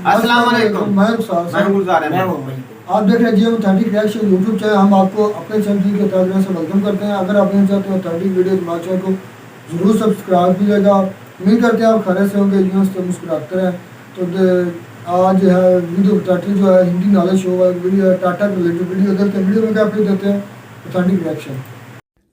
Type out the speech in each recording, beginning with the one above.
अस्सलाम वालेकुम। मैं गुलजार मैं अहमद। आप देख रहे हैं जियो ऑथेंटिक रिएक्शन यूट्यूब चैनल। हम आपको अपने चैनल के तरफ से वेलकम करते हैं। अगर आप नहीं चाहते ऑथेंटिक वीडियो हमारे चैनल को जरूर सब्सक्राइब कीजिएगा। उम्मीद करते हैं आप खैरियत से होंगे, यूँ से मुस्कुराते रहें। तो आज है वीडियो टाटा जो है हिंदी नॉलेज शो है, वीडियो टाटा रिलेटेड वीडियो देते हैं। वीडियो में क्या अपडेट देते हैं ऑथेंटिक रिएक्शन।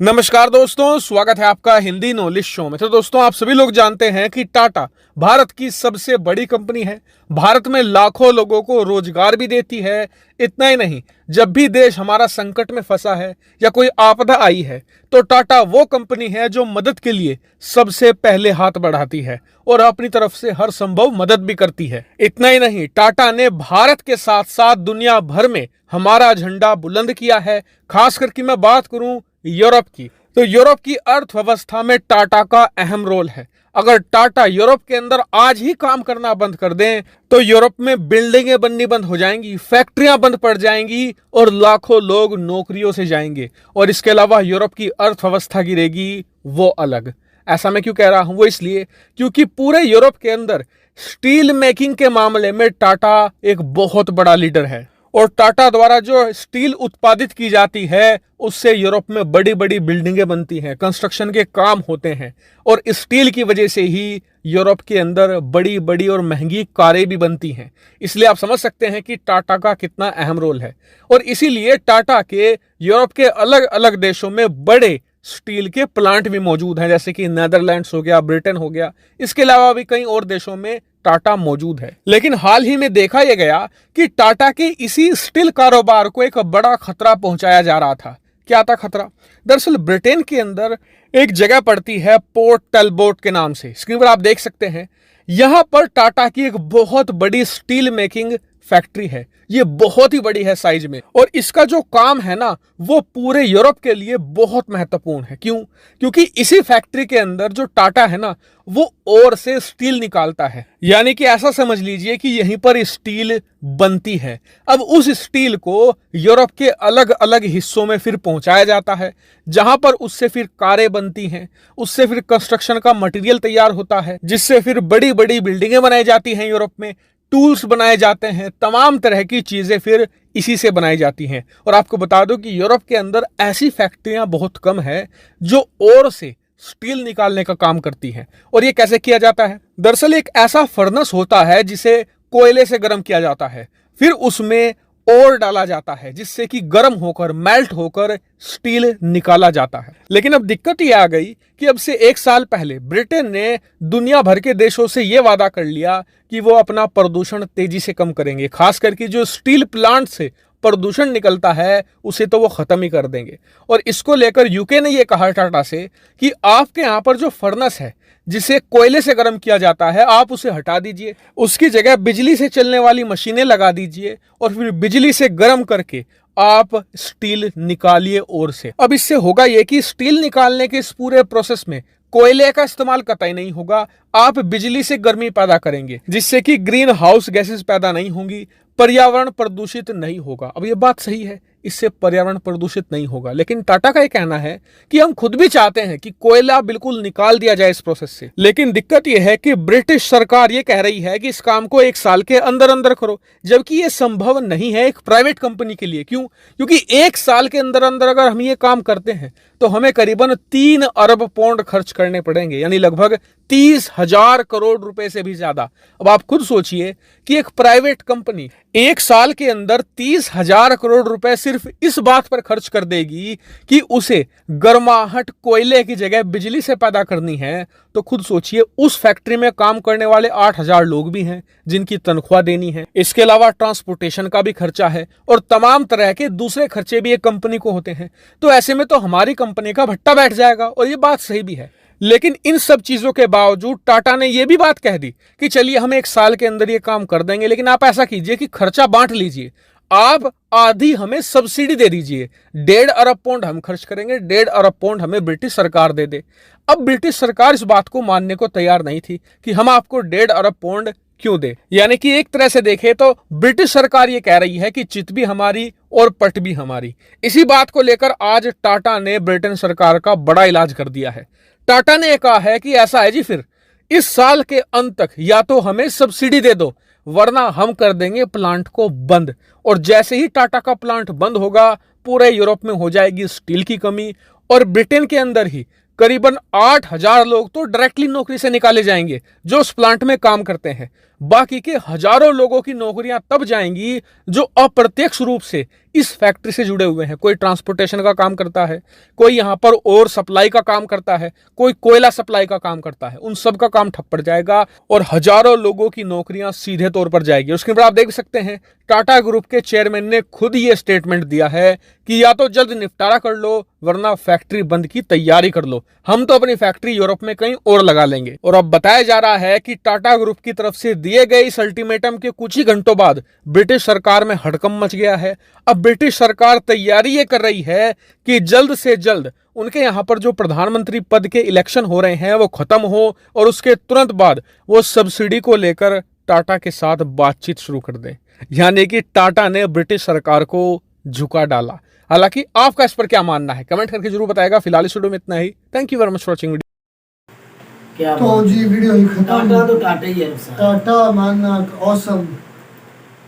नमस्कार दोस्तों, स्वागत है आपका हिंदी नॉलेज शो में। तो दोस्तों, आप सभी लोग जानते हैं कि टाटा भारत की सबसे बड़ी कंपनी है। भारत में लाखों लोगों को रोजगार भी देती है। इतना ही नहीं, जब भी देश हमारा संकट में फंसा है या कोई आपदा आई है तो टाटा वो कंपनी है जो मदद के लिए सबसे पहले हाथ बढ़ाती है और अपनी तरफ से हर संभव मदद भी करती है। इतना ही नहीं, टाटा ने भारत के साथ साथ दुनिया भर में हमारा झंडा बुलंद किया है। खास करके मैं बात करूं यूरोप की, तो यूरोप की अर्थव्यवस्था में टाटा का अहम रोल है। अगर टाटा यूरोप के अंदर आज ही काम करना बंद कर दें तो यूरोप में बिल्डिंगें बननी बंद हो जाएंगी, फैक्ट्रियां बंद पड़ जाएंगी और लाखों लोग नौकरियों से जाएंगे। और इसके अलावा यूरोप की अर्थव्यवस्था गिरेगी, वो अलग। ऐसा मैं क्यों कह रहा हूं? वो इसलिए क्योंकि पूरे यूरोप के अंदर स्टील मेकिंग के मामले में टाटा एक बहुत बड़ा लीडर है और टाटा द्वारा जो स्टील उत्पादित की जाती है उससे यूरोप में बड़ी बड़ी बिल्डिंगें बनती हैं, कंस्ट्रक्शन के काम होते हैं और स्टील की वजह से ही यूरोप के अंदर बड़ी बड़ी और महंगी कारें भी बनती हैं। इसलिए आप समझ सकते हैं कि टाटा का कितना अहम रोल है। और इसीलिए टाटा के यूरोप के अलग अलग देशों में बड़े स्टील के प्लांट भी मौजूद हैं, जैसे कि नीदरलैंड्स हो गया, ब्रिटेन हो गया। इसके अलावा भी कई और देशों में टाटा मौजूद है। लेकिन हाल ही में देखा यह गया कि टाटा के इसी स्टील कारोबार को एक बड़ा खतरा पहुंचाया जा रहा था। क्या था खतरा? दरअसल ब्रिटेन के अंदर एक जगह पड़ती है पोर्ट टलबोट के नाम से। स्क्रीन पर आप देख सकते हैं, यहां पर टाटा की एक बहुत बड़ी स्टील मेकिंग फैक्ट्री है। ये बहुत ही बड़ी है साइज में और इसका जो काम है ना वो पूरे यूरोप के लिए बहुत महत्वपूर्ण है। क्यों? क्योंकि इसी फैक्ट्री के अंदर जो टाटा है ना वो ओर से स्टील निकालता है। यानी कि ऐसा समझ लीजिए कि यहीं पर स्टील बनती है। अब उस स्टील को यूरोप के अलग अलग हिस्सों में फिर पहुंचाया जाता है, जहां पर उससे फिर कारें बनती हैं, उससे फिर कंस्ट्रक्शन का मटेरियल तैयार होता है, जिससे फिर बड़ी बड़ी बिल्डिंगें बनाई जाती हैं यूरोप में, टूल्स बनाए जाते हैं, तमाम तरह की चीजें फिर इसी से बनाई जाती हैं। और आपको बता दूं कि यूरोप के अंदर ऐसी फैक्ट्रियां बहुत कम है जो और से स्टील निकालने का काम करती हैं। और ये कैसे किया जाता है? दरअसल एक ऐसा फर्नेस होता है जिसे कोयले से गर्म किया जाता है, फिर उसमें और डाला जाता है जिससे कि गर्म होकर मेल्ट होकर स्टील निकाला जाता है। लेकिन अब दिक्कत ये आ गई कि अब से 1 साल पहले ब्रिटेन ने दुनिया भर के देशों से ये वादा कर लिया कि वो अपना प्रदूषण तेजी से कम करेंगे। खास करके जो स्टील प्लांट से प्रदूषण निकलता है उसे तो वो खत्म ही कर देंगे। और इसको लेकर यूके ने ये कहा टाटा से कि आपके यहाँ पर जो फर्नेस है जिसे कोयले से गर्म किया जाता है आप उसे हटा दीजिए, उसकी जगह बिजली से चलने वाली मशीनें लगा दीजिए और फिर बिजली से गर्म करके आप स्टील निकालिए और से। अब इससे होगा ये कि स्टील निकालने के इस पूरे प्रोसेस में कोयले का इस्तेमाल कतई नहीं होगा, आप बिजली से गर्मी पैदा करेंगे जिससे कि ग्रीन हाउस गैसेस पैदा नहीं होंगी, पर्यावरण प्रदूषित नहीं होगा। अब ये बात सही है, इससे पर्यावरण प्रदूषित नहीं होगा। लेकिन टाटा का ये कहना है कि हम खुद भी चाहते हैं कि कोयला बिल्कुल निकाल दिया जाए इस प्रोसेस से। लेकिन दिक्कत यह है कि ब्रिटिश सरकार ये कह रही है कि इस काम को 1 साल के अंदर अंदर करो, जबकि ये संभव नहीं है एक प्राइवेट कंपनी के लिए। क्यों? क्योंकि 1 साल के अंदर अंदर अगर हम ये काम करते हैं तो हमें करीबन 3 अरब पाउंड खर्च करने पड़ेंगे, यानी लगभग 30,000 करोड़ रुपए से भी ज्यादा। अब आप खुद सोचिए कि एक प्राइवेट कंपनी 1 साल के अंदर 30,000 करोड़ रुपए सिर्फ इस बात पर खर्च कर देगी कि उसे गर्माहट कोयले की जगह बिजली से पैदा करनी है, तो खुद सोचिए उस फैक्ट्री में काम करने वाले 8,000 लोग भी हैं जिनकी तनख्वाह देनी है। इसके अलावा ट्रांसपोर्टेशन का भी खर्चा है और तमाम तरह के दूसरे खर्चे भी एक कंपनी को होते हैं। तो ऐसे में तो हमारी कंपनी का भट्टा बैठ जाएगा। और ये बात सही भी है। लेकिन इन सब चीजों के बावजूद टाटा ने यह भी बात कह दी कि चलिए हम 1 साल के अंदर ये काम कर देंगे, लेकिन आप ऐसा कीजिए कि खर्चा बांट लीजिए, आप आधी हमें सब्सिडी दे दीजिए। 1.5 अरब पाउंड हम खर्च करेंगे, 1.5 अरब पाउंड हमें ब्रिटिश सरकार दे दे। अब ब्रिटिश सरकार इस बात को मानने को तैयार नहीं थी कि हम आपको 1.5 अरब पाउंड क्यों दे। यानी कि एक तरह से देखें तो ब्रिटिश सरकार ये कह रही है कि चित भी हमारी और पट भी हमारी। इसी बात को लेकर आज टाटा ने ब्रिटेन सरकार का बड़ा इलाज कर दिया है। टाटा ने कहा है कि ऐसा है जी, फिर इस साल के अंत तक या तो हमें सब्सिडी दे दो, वरना हम कर देंगे प्लांट को बंद। और जैसे ही टाटा का प्लांट बंद होगा, पूरे यूरोप में हो जाएगी स्टील की कमी, और ब्रिटेन के अंदर ही करीबन 8,000 लोग तो डायरेक्टली नौकरी से निकाले जाएंगे जो उस प्लांट में काम करते हैं। बाकी के हजारों लोगों की नौकरियां तब जाएंगी जो अप्रत्यक्ष रूप से इस फैक्ट्री से जुड़े हुए हैं। कोई ट्रांसपोर्टेशन का काम करता है, कोई यहां पर और सप्लाई का काम करता है, कोई कोयला सप्लाई का काम करता है। उन सब का काम ठप पड़ जाएगा और हजारों लोगों की नौकरियां सीधे तौर पर जाएगी। उसके बाद आप देख सकते हैं टाटा ग्रुप के चेयरमैन ने खुद ये स्टेटमेंट दिया है कि या तो जल्द निपटारा कर लो वरना फैक्ट्री बंद की तैयारी कर लो, हम तो अपनी फैक्ट्री यूरोप में कहीं और लगा लेंगे। और अब बताया जा रहा है कि टाटा ग्रुप की तरफ से दिए गए इस अल्टीमेटम के कुछ ही घंटों बाद ब्रिटिश सरकार में हड़कंप मच गया है। अब ब्रिटिश सरकार तैयारी ये कर रही है कि जल्द से जल्द उनके यहाँ पर जो प्रधानमंत्री पद के इलेक्शन हो रहे हैं वो खत्म हो और उसके तुरंत बाद वो सब्सिडी को लेकर टाटा के साथ बातचीत शुरू कर दें। यानी कि टाटा ने ब्रिटिश सरकार को झुका डाला। हालांकि आपका इस पर क्या मानना है कमेंट करके जरूर बताएगा। फिलहाल इस वीडियो में इतना ही। Thank you very much for watching video. तो जी वीडियो ही खत्म। टाटा तो टाटा ही है। टाटा मानना ऑसम,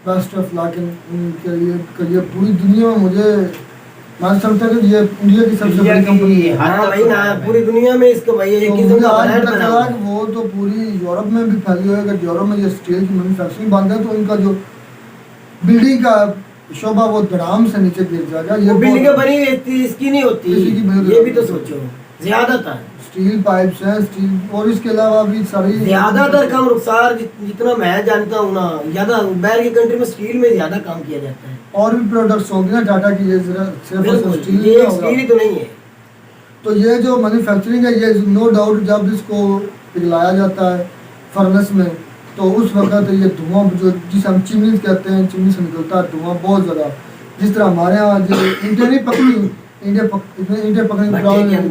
बेस्ट ऑफ लक इनके लिए पूरी दुनिया में। मुझे मैं समझता हूँ कि ये इंडिया की सबसे बड़ी कंपनी है। हाँ भाई ना, पूरी दुनिया में इसको भाई एक किस्म का ब्रांड बना हुआ है। वो तो पूरी यूरोप में भी फैली हुई है। अगर यूरोप में ये स्टील की मैन्युफैक्चरिंग बंद है तो इनका जो बिल्डिंग का शोभा वो धड़ाम से नीचे गिर जाएगा। ये बिल्डिंग बनी इसकी नहीं होती, ये भी तो सोचो। ज्यादातर स्टील पाइप्स हैं, स्टील, और इसके अलावा भी सारी ज्यादातर काम रुखसार जितना मैं जानता हूँ ना, ज्यादा बाहर की कंट्री में स्टील में ज्यादा काम किया जाता है। और भी प्रोडक्ट्स होंगे ना टाटा की, ये सिर्फ स्टील ही तो नहीं है। तो ये जो मैन्युफैक्चरिंग है ये नो डाउट जब इसको पिघलाया जाता है फर्नेस में तो उस वक्त ये धुआं जो जिसे हम चिमनी कहते हैं, चिमनी से निकलता है धुआं बहुत ज़्यादा। जिस तरह हमारे यहाँ जो इंडिया नहीं पकड़ी, इंडिया पकड़ने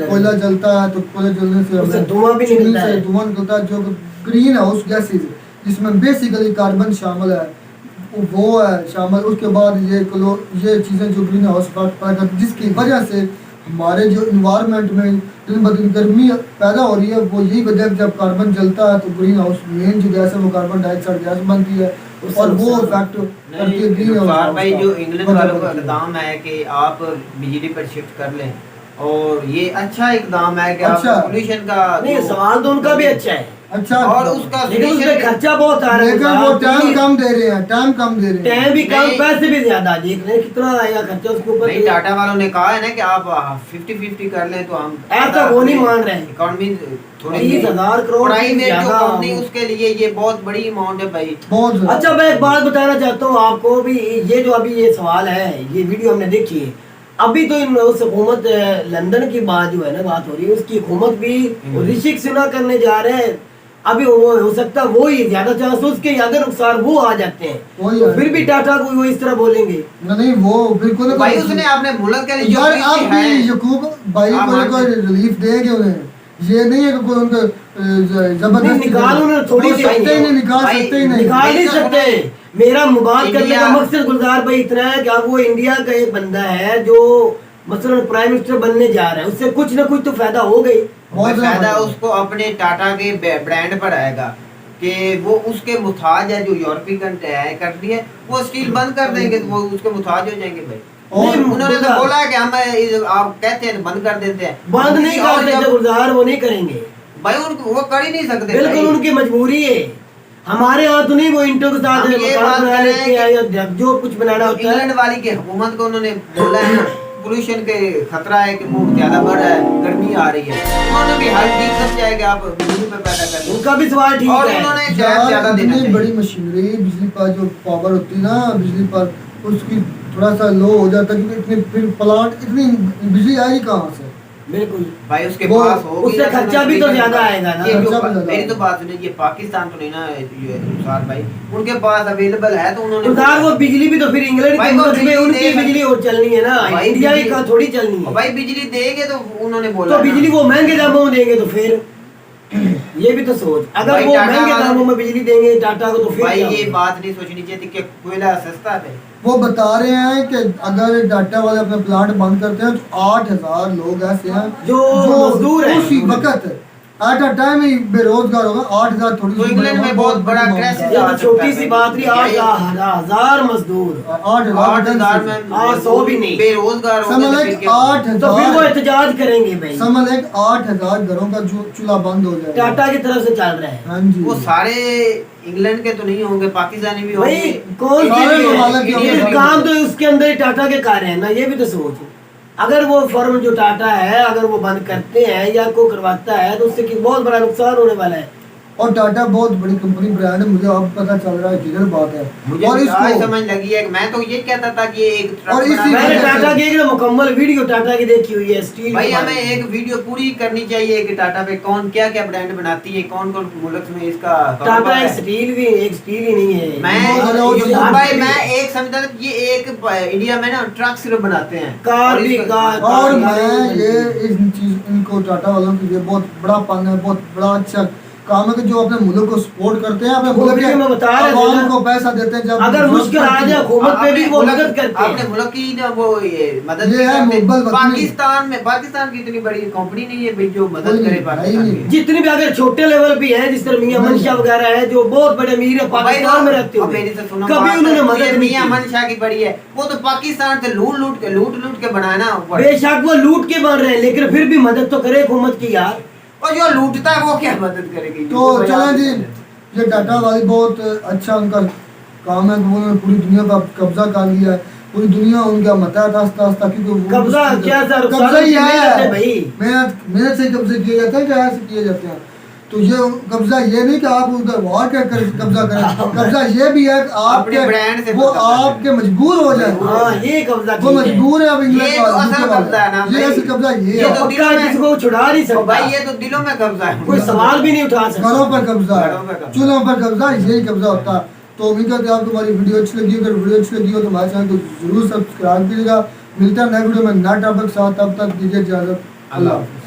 कोयला जलता है तो कोयला जलने से हमें धुआं भी निकलता है। धुआं निकलता है जो ग्रीन हाउस गैसेज जिसमें बेसिकली कार्बन शामिल है वो है शामिल। उसके बाद ये चीज़ें जो ग्रीन हाउस पैदा करती जिसकी वजह से हमारे जो इन्वायरमेंट में दिन ब दिन गर्मी पैदा हो रही है वो यही वजह है। जब कार्बन जलता है तो ग्रीन हाउस मेन जो गैस है वो कार्बन डाइऑक्साइड गैस बनती है और वो इफेक्ट करती है ग्रीन हाउस। भाई जो इंग्लैंड वालों का इकदाम है कि आप बिजली पर शिफ्ट कर लें और ये अच्छा इकदाम है कि आप पोल्यूशन का नहीं, सवाल तो उनका भी अच्छा है। अच्छा, और उसका लेकिन उसमें खर्चा बहुत आ रहा है। लेकिन वो टाइम कम दे रहे हैं, टाइम टाइम भी कम, पैसे भी ज्यादा। देख रहे कितना आएगा खर्चा उसके ऊपर। नहीं, टाटा वालों ने कहा है ना कि आप 50-50 कर लें तो हम ऐसा वो नहीं मान रहे। इकोनॉमी थोड़ी 30,000 करोड़ प्राइवेट जो कंपनी उसके लिए ये बहुत बड़ी अमाउंट है भाई, बहुत। अच्छा, मैं एक बात बताना चाहता हूँ आपको भी। ये जो अभी ये सवाल है, ये वीडियो हमने देखी है। अभी तो उस हुकूमत लंदन की बात जो है ना बात हो रही है, उसकी हुकूमत भी ऋषि सुना करने जा रहे हैं। अभी वो हो सकता है वो ही ज्यादा चांस उसके अगर नुकसान वो आ जाते हैं तो फिर भी टाटा को वो इस तरह बोलेंगे। नहीं वो बिल्कुल भाई उसने अपने मुल्क के लिए यार आप भी यकूब भाई को रिलीफ देंगे उन्हें। ये नहीं है कि कोई उनको जबरदस्ती निकाल उन्हें थोड़ी सी निकाल सकते ही नहीं सकते। मेरा मुबाद करने का मकसद गुलजार भाई इतना है कि वो इंडिया का एक बंदा है जो मसलन प्राइम मिनिस्टर बनने जा रहा है, उससे कुछ ना कुछ तो फायदा हो गई। बहुत फायदा उसको अपने टाटा के ब्रांड पर आएगा कि वो उसके मुताज है जो यूरोपीय कंट्री है वो स्टील बंद कर देंगे तो वो उसके मुताज हो जाएंगे भाई। और उन्होंने तो बोला कि हम आप कहते हैं बंद कर देते हैं, बंद नहीं कर देते गुलजार, वो नहीं करेंगे भाई। वो कर ही नहीं सकते, बिल्कुल उनकी मजबूरी है। हमारे यहाँ तो नहीं, वो इंटो के साथ ये बात बना लेते हैं जो कुछ बनाना होता है। इंग्लैंड वाली की हुकूमत को उन्होंने बोला है पोल्यूशन के खतरा है कि वो ज्यादा बढ़ रहा है, गर्मी आ रही है, उन्होंने भी हर चीज सब जाएगा आप बिजली पे पैदा कर, उनका भी सवाल ठीक और है। उन्होंने ज्यादा देना चाहिए। बड़ी मशीनरी बिजली पर जो पावर होती है ना बिजली पर उसकी थोड़ा सा लो हो जाता है क्योंकि इतनी फिर प्लांट इतनी बिजली आएगी कहाँ से। बिल्कुल भाई उसके पास होगी, उससे खर्चा भी तो ज्यादा आएगा ना। मेरी तो बात सुनिए, ये पाकिस्तान तो नहीं ना अनुसार भाई, उनके पास अवेलेबल है तो उन्होंने वो बिजली भी तो फिर इंग्लैंड की मुल्क में उनकी बिजली और चलनी है ना, इंडिया ही का थोड़ी चलनी है भाई। बिजली देंगे तो उन्होंने बोला तो बिजली वो महंगे दामों में देंगे तो फिर ये भी तो सोच, अगर वो महंगे दामों में बिजली देंगे टाटा को तो फिर भाई ये बात नहीं सोचनी चाहिए कि कोयला सस्ता है। वो बता रहे हैं कि अगर टाटा वाले अपने प्लांट बंद करते हैं तो 8,000 लोग ऐसे हैं जो मजदूर हैं उसी वक्त एट अ टाइम ही बेरोजगार होगा। 8,000 थोड़ी तो सी इंग्लैंड में बहुत बड़ा क्राइसिस ये तो छोटी सी बात नहीं, 8,000 मजदूर, 8,000 में 100 भी नहीं, बेरोजगार हो समझ गए एक तो फिर क्या? तो फिर वो 8,000 एहतजाज करेंगे भाई। समझ एक 8,000 घरों का चूल्हा बंद हो जाएगा। टाटा की तरफ से चल रहा है हाँ जी। वो सारे इंग्लैंड के तो नहीं होंगे, पाकिस्तानी भी भाई। होंगे। कौन सारे सी ममालिक के ये होंगे। काम तो उसके अंदर ही टाटा के कार्य है ना, ये भी तो सोच। अगर वो फर्म जो टाटा है अगर वो बंद करते हैं या को करवाता है तो उससे बहुत बड़ा नुकसान होने वाला है। और टाटा बहुत बड़ी कंपनी ब्रांड है, मुझे अब पता चल रहा है क्लियर बात है। मुझे और भी आज इसको समझ लगी है। मैं तो ये कहता था कि ये एक ट्रक और इसी बना- वजह मैंने से- टाटा की एक मुकम्मल वीडियो टाटा की देखी हुई है स्टील भाई के हमें बारे में। एक वीडियो पूरी करनी चाहिए कि टाटा पे कौन क्या क्या ब्रांड बनाती है, कौन कौन मुल्क में इसका टाटा कारोबार एक है। स्टील भी एक स्टील ही नहीं है। मैं भाई मैं एक समझता था कि ये एक इंडिया में ना ट्रक सिर्फ बनाते हैं कार और भी इसको- कार और कार- मैं ये इन चीज इनको टाटा वालों की ये बहुत बड़ा पन है, बहुत बड़ा अच्छा काम है कि जो अपने मुल्क को सपोर्ट करते हैं, अपने वो मुल्क वीडियो के में बता रहे थे अवाम ना। को पैसा देते हैं जब अगर जरूरत मुश्किल आ पड़ती जाए है। हुकूमत पे भी वो अपने मदद करते अपने हैं। मुल्क की ना वो ये मदद ये भी है करते हैं। मुब्बल वतनी। पाकिस्तान की इतनी बड़ी कंपनी नहीं है भाई जो मदद कोई करे नहीं, पाकिस्तान नहीं, की। जितनी भी अगर छोटे लेवल पे है जिस तरह मियां नहीं। मनशा वगैरह है जो बहुत बड़े अमीर है पाकिस्तान में रहते अब हुए, मेरी तो सुनो कभी बात, उन्होंने ये मदद नहीं मियां की। मनशा की बड़ी है, वो तो पाकिस्तान से लूट लूट के बनाना ऊपर। बेशक वो लूट के बन रहे हैं लेकिन फिर भी मदद तो करे हुकूमत की यार। और जो लूटता है वो क्या मदद करेगी? तो चलें जी, ये टाटा वाली बहुत अच्छा उनका काम है कि उन्होंने पूरी दुनिया पर कब्जा कर लिया है। पूरी दुनिया उनका मता था आस्ता आस्ता, क्योंकि वो कब्जा क्या सर, कब्जा ही मेहनत है है भाई। मेहनत से कब्जे किए जाते हैं, क्या ऐसे किए जाते हैं। तो ये कब्जा ये नहीं कि आप उधर वार कर कब्जा करें, कब्जा ये भी है कि अपने ब्रांड से आपके वो कब्जा करें। आपके मजबूर हो जाए। हाँ ये कब्जा वो ठीक है। मजबूर है अब इंग्लैंड ये तो वाले, असल UK वाले। कब्जा है ना ये भाई। असल कब्जा ये ये है। तो पक्का दिलों में- किसी को छुड़ा नहीं तो सकता भाई ये तो दिलों में कब्जा है। कोई सवाल भी नहीं उठा सकता। घरों पर कब्जा घरों पर है, कब्जा। चूल्हों पर कब्जा, यही कब्जा होता है। तो उम्मीद करते हैं आपको हमारी वीडियो अच्छी लगी। अगर वीडियो अच्छी लगी हो तो हमारे चैनल को जरूर सब्सक्राइब कीजिएगा। मिलता है नए वीडियो में नए टॉपिक के साथ, तब तक दीजिए इजाजत। अल्लाह हाफ़िज़।